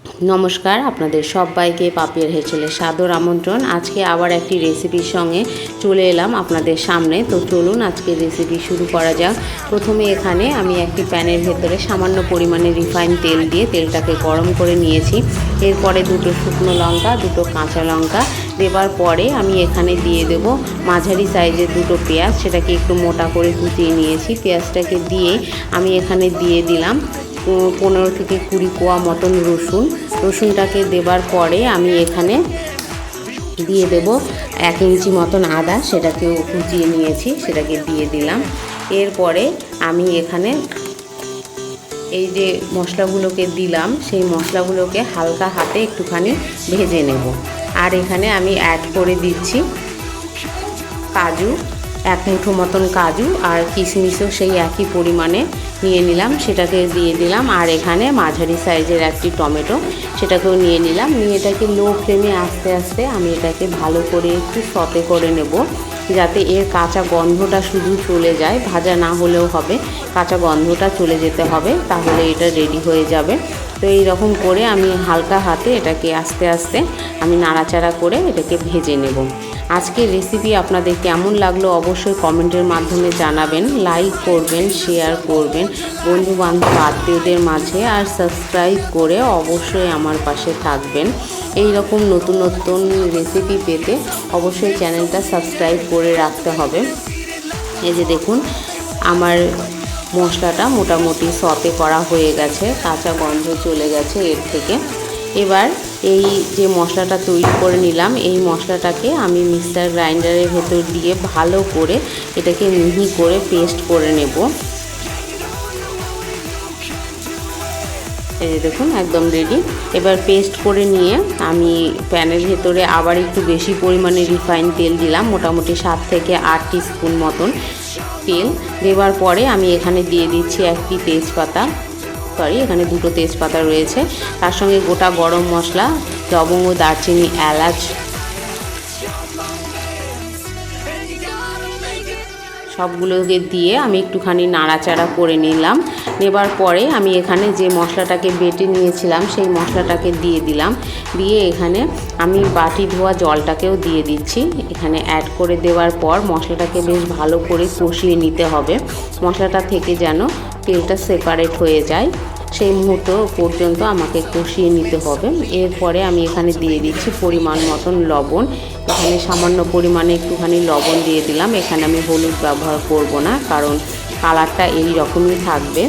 নমস্কার, আপনাদের সবাইকে পাপিয়ার হেঁচেলে সাদর আমন্ত্রণ। আজকে আবার একটি রেসিপির সঙ্গে চলে এলাম আপনাদের সামনে। তো চলুন আজকে রেসিপি শুরু করা যাক। প্রথমে এখানে আমি একটি প্যানের ভেতরে সামান্য পরিমাণে রিফাইন তেল দিয়ে তেলটাকে গরম করে নিয়েছি। এরপরে দুটো শুকনো লঙ্কা, দুটো কাঁচা লঙ্কা দেবার পরে আমি এখানে দিয়ে দেব মাঝারি সাইজের দুটো পেঁয়াজ, সেটাকে একটু মোটা করে কুচিয়ে নিয়েছি। পেঁয়াজটাকে দিয়ে আমি এখানে দিয়ে দিলাম 15 থেকে 20 কোয়া মতন রসুনটাকে দেবার পরে আমি এখানে দিয়ে দেব 1 ইঞ্চি মতন আদা, সেটাকেও কুচিয়ে নিয়েছি, সেটাকে দিয়ে দিলাম। এরপরে আমি এখানে এই যে মশলাগুলোকে দিলাম, সেই মশলাগুলোকে হালকা হাতে একটুখানি ভেজে নেব। আর এখানে আমি অ্যাড করে দিচ্ছি কাজু, 1 মুঠো মতন কাজু, আর কিশমিশও সেই একই পরিমাণে নিয়ে নিলাম, সেটাকে দিয়ে দিলাম। আর এখানে মাঝারি সাইজের একটি টমেটো, সেটাকেও নিয়ে নিলাম। নিয়ে এটাকে লো ফ্লেমে আস্তে আস্তে আমি এটাকে ভালো করে একটু সতে করে নেব, যাতে এর কাঁচা গন্ধটা শুধু চলে যায়। ভাজা না হলেও হবে, কাঁচা গন্ধটা চলে যেতে হবে, তাহলে এটা রেডি হয়ে যাবে। তো এই রকম করে আমি হালকা হাতে এটাকে আস্তে আস্তে আমি নাড়াচাড়া করে এটাকে ভেজে নেব। আজকের রেসিপি আপনাদের কেমন লাগলো অবশ্যই কমেন্টের মাধ্যমে জানাবেন। লাইক করবেন, শেয়ার করবেন বন্ধুবান্ধব আত্মীয়দের মাঝে, আর সাবস্ক্রাইব করে অবশ্যই আমার পাশে থাকবেন। এই রকম নতুন নতুন রেসিপি পেতে অবশ্যই চ্যানেলটা সাবস্ক্রাইব করে রাখতে হবে। এই যে দেখুন, আমার মশলাটা মোটামুটি সতে করা হয়ে গেছে, কাঁচা গন্ধ চলে গেছে এর থেকে। এবার এই যে মশলাটা তৈরি করে নিলাম, এই মশলাটাকে আমি মিক্সার গ্রাইন্ডারের ভেতর দিয়ে ভালো করে এটাকে মিহি করে পেস্ট করে নেব। এই দেখুন একদম রেডি। এবার পেস্ট করে নিয়ে আমি প্যানের ভেতরে আবার একটু বেশি পরিমাণে রিফাইন তেল দিলাম, মোটামুটি 7 থেকে 8 টিস্পুন মতন তেল দেওয়ার পরে আমি এখানে দিয়ে দিচ্ছি একটি তেজপাতা, এখানে দুটো তেজপাতা রয়েছে, তার সঙ্গে গোটা গরম মশলা, লবঙ্গ, দারচিনি, এলাচ সবগুলোকে দিয়ে আমি একটুখানি নাড়াচাড়া করে নিলাম। নেবার পরে আমি এখানে যে মশলাটাকে বেটে নিয়েছিলাম সেই মশলাটাকে দিয়ে দিলাম। দিয়ে এখানে আমি বাটি ধোয়া জলটাকেও দিয়ে দিচ্ছি। এখানে অ্যাড করে দেওয়ার পর মশলাটাকে বেশ ভালো করে কষিয়ে নিতে হবে। মশলাটা থেকে যেন তেলটা সেপারেট হয়ে যায় সেই মুহূর্ত পর্যন্ত আমাকে কষিয়ে নিতে হবে। এরপরে আমি এখানে দিয়ে দিচ্ছি পরিমাণ মতন লবণ। এখানে সামান্য পরিমাণে একটুখানি লবণ দিয়ে দিলাম। এখানে আমি হলুদ ব্যবহার করব না, কারণ কালারটা এই রকমই থাকবে।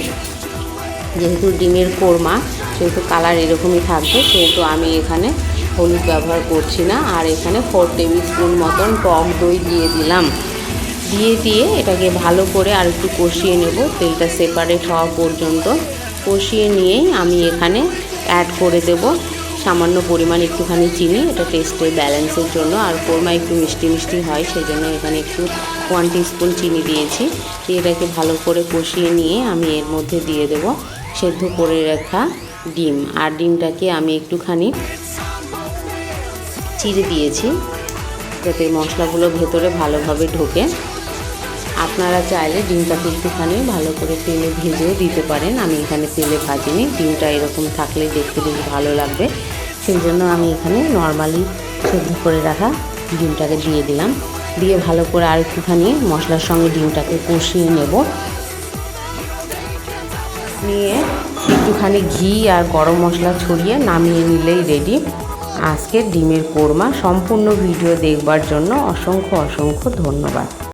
যেহেতু ডিমের কোরমা, সেহেতু কালার এরকমই থাকবে, সেহেতু আমি এখানে হলুদ ব্যবহার করছি না। আর এখানে 4 টেবিল স্পুন মতন টক দই দিয়ে দিলাম। দিয়ে এটাকে ভালো করে আর একটু কষিয়ে নেব, তেলটা সেপারেট হওয়া পর্যন্ত। কষিয়ে নিয়েই আমি এখানে অ্যাড করে দেব সামান্য পরিমাণ একটুখানি চিনি, এটা টেস্টের ব্যালেন্সের জন্য। আর কোরমা একটু মিষ্টি মিষ্টি হয়, সেই জন্য এখানে একটু 1 টিস্পুন চিনি দিয়েছি। দিয়ে এটাকে ভালো করে কষিয়ে নিয়ে আমি এর মধ্যে দিয়ে দেব সেদ্ধ করে রাখা ডিম। আর ডিমটাকে আমি একটুখানি চিড়ে দিয়েছি, যাতে মশলাগুলো ভেতরে ভালোভাবে ঢোকে। আপনারা চাইলে ডিমটাকে একটুখানি ভালো করে তেলে ভেজেও দিতে পারেন। আমি এখানে তেলে ভাজিনি, ডিমটা এরকম থাকলে দেখতে বেশ ভালো লাগবে, সেই জন্য আমি এখানে নর্মালি সেদ্ধ করে রাখা ডিমটাকে দিয়ে দিলাম। দিয়ে ভালো করে আর একটুখানি মশলার সঙ্গে ডিমটাকে কষিয়ে নেব। নিয়ে একটুখানি ঘি আর গরম মশলা ছড়িয়ে নামিয়ে নিলেই রেডি আজকের ডিমের কোরমা। সম্পূর্ণ ভিডিও দেখবার জন্য অসংখ্য অসংখ্য ধন্যবাদ।